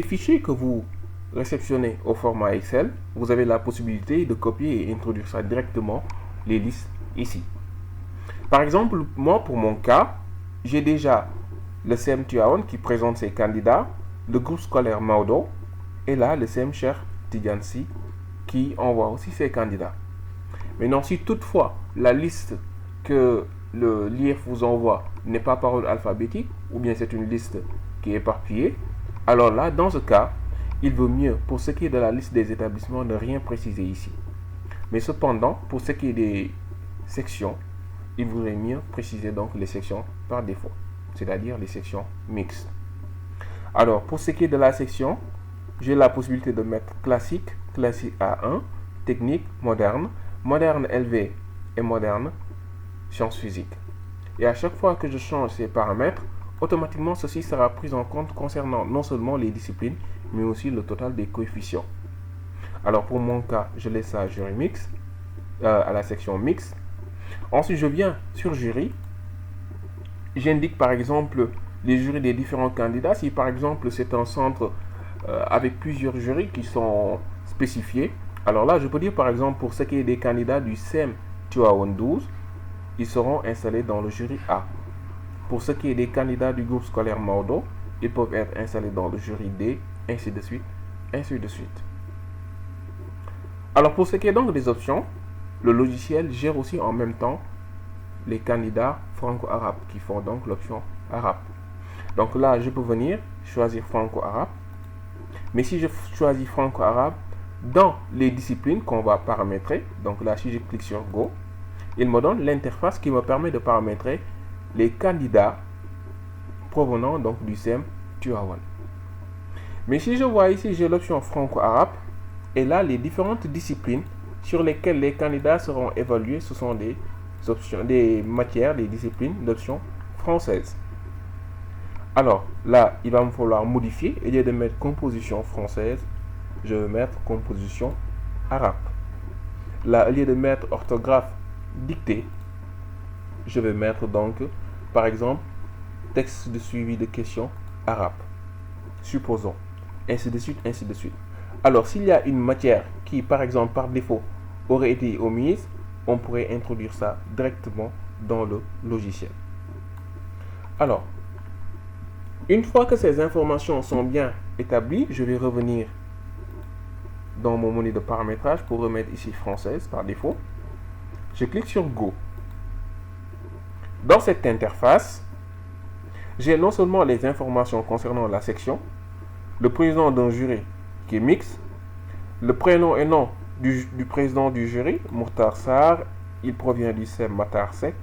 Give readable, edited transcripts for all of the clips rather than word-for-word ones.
Les fichiers que vous réceptionnez au format Excel, vous avez la possibilité de copier et introduire ça directement, les listes ici. Par exemple, moi, pour mon cas, j'ai déjà le CEM Tivaouane qui présente ses candidats, le groupe scolaire Maodo, et là, le CEM Cheikh Tidiane Sy qui envoie aussi ses candidats. Maintenant, si toutefois la liste que l'IF vous envoie n'est pas par ordre alphabétique, ou bien c'est une liste qui est éparpillée, alors là, dans ce cas, il vaut mieux, pour ce qui est de la liste des établissements, ne rien préciser ici. Mais cependant, pour ce qui est des sections, il vaudrait mieux préciser donc les sections par défaut, c'est-à-dire les sections mixtes. Alors, pour ce qui est de la section, j'ai la possibilité de mettre classique, classique A1, technique, moderne, moderne LV et moderne sciences physiques. Et à chaque fois que je change ces paramètres, automatiquement ceci sera pris en compte concernant non seulement les disciplines, mais aussi le total des coefficients. Alors pour mon cas, je laisse ça à jury mix, à la section mix. Ensuite, je viens sur jury. J'indique par exemple les jurys des différents candidats. Si par exemple c'est un centre avec plusieurs jurys qui sont spécifiés, alors là je peux dire par exemple pour ce qui est des candidats du CEM Tivaouane 12, ils seront installés dans le jury A. Pour ce qui est des candidats du groupe scolaire Maodo, ils peuvent être installés dans le jury D, ainsi de suite, ainsi de suite. Alors pour ce qui est donc des options, le logiciel gère aussi en même temps les candidats franco-arabes qui font donc l'option arabe. Donc là, je peux venir choisir franco-arabe. Mais si je choisis franco-arabe, dans les disciplines qu'on va paramétrer, donc là, si je clique sur Go, il me donne l'interface qui me permet de paramétrer les candidats provenant donc du CEM Tivaouane. Mais si je vois ici, j'ai l'option franco-arabe, et là, les différentes disciplines sur lesquelles les candidats seront évalués, ce sont des options, des matières, des disciplines d'option française. Alors là, il va me falloir modifier. Au lieu de mettre composition française, je vais mettre composition arabe. Là, au lieu de mettre orthographe dictée, je vais mettre donc, par exemple, texte de suivi de questions arabe. Supposons. Ainsi de suite, ainsi de suite. Alors, s'il y a une matière qui, par exemple, par défaut, aurait été omise, on pourrait introduire ça directement dans le logiciel. Alors, une fois que ces informations sont bien établies, je vais revenir dans mon menu de paramétrage pour remettre ici française par défaut. Je clique sur Go. Dans cette interface, j'ai non seulement les informations concernant la section, le président d'un jury qui est mixte, le prénom et nom du président du jury, Mourtar Sarr, il provient du CEM Matar Seck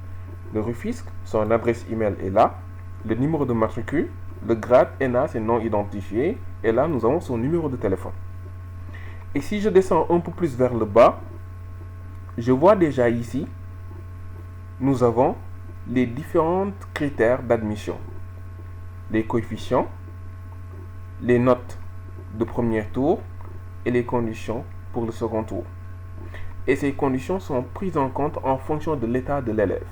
de Rufisque, son adresse email est là, le numéro de matricule, le grade ENA, c'est non identifié, et là nous avons son numéro de téléphone. Et si je descends un peu plus vers le bas, je vois déjà ici, nous avons les différents critères d'admission, les coefficients, les notes de premier tour et les conditions pour le second tour. Et ces conditions sont prises en compte en fonction de l'état de l'élève.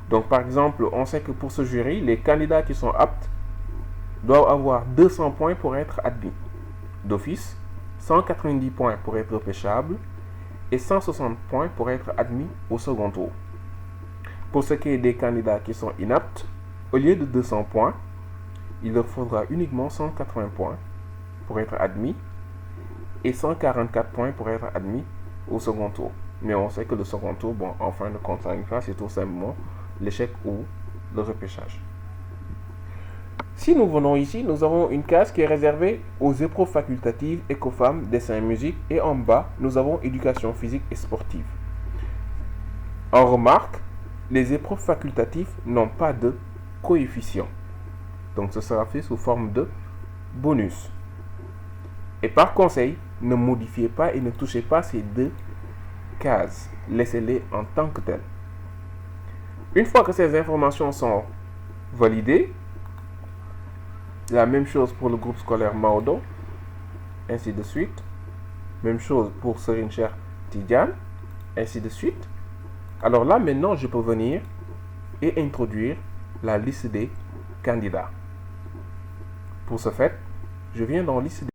Donc par exemple, on sait que pour ce jury, les candidats qui sont aptes doivent avoir 200 points pour être admis d'office, 190 points pour être repêchable et 160 points pour être admis au second tour. Pour ce qui est des candidats qui sont inaptes, au lieu de 200 points, il leur faudra uniquement 180 points pour être admis et 144 points pour être admis au second tour. Mais on sait que le second tour, bon, en fin de compte, c'est tout simplement l'échec ou le repêchage. Si nous venons ici, nous avons une case qui est réservée aux épreuves facultatives, écofam, dessin et musique, et en bas, nous avons éducation physique et sportive. En remarque, les épreuves facultatives n'ont pas de coefficient. Donc ce sera fait sous forme de bonus. Et par conseil, ne modifiez pas et ne touchez pas ces deux cases. Laissez-les en tant que telles. Une fois que ces informations sont validées, la même chose pour le groupe scolaire Maodo, ainsi de suite. Même chose pour Serigne Cheikh Tidiane, ainsi de suite. Alors là, maintenant, je peux venir et introduire la liste des candidats. Pour ce fait, je viens dans liste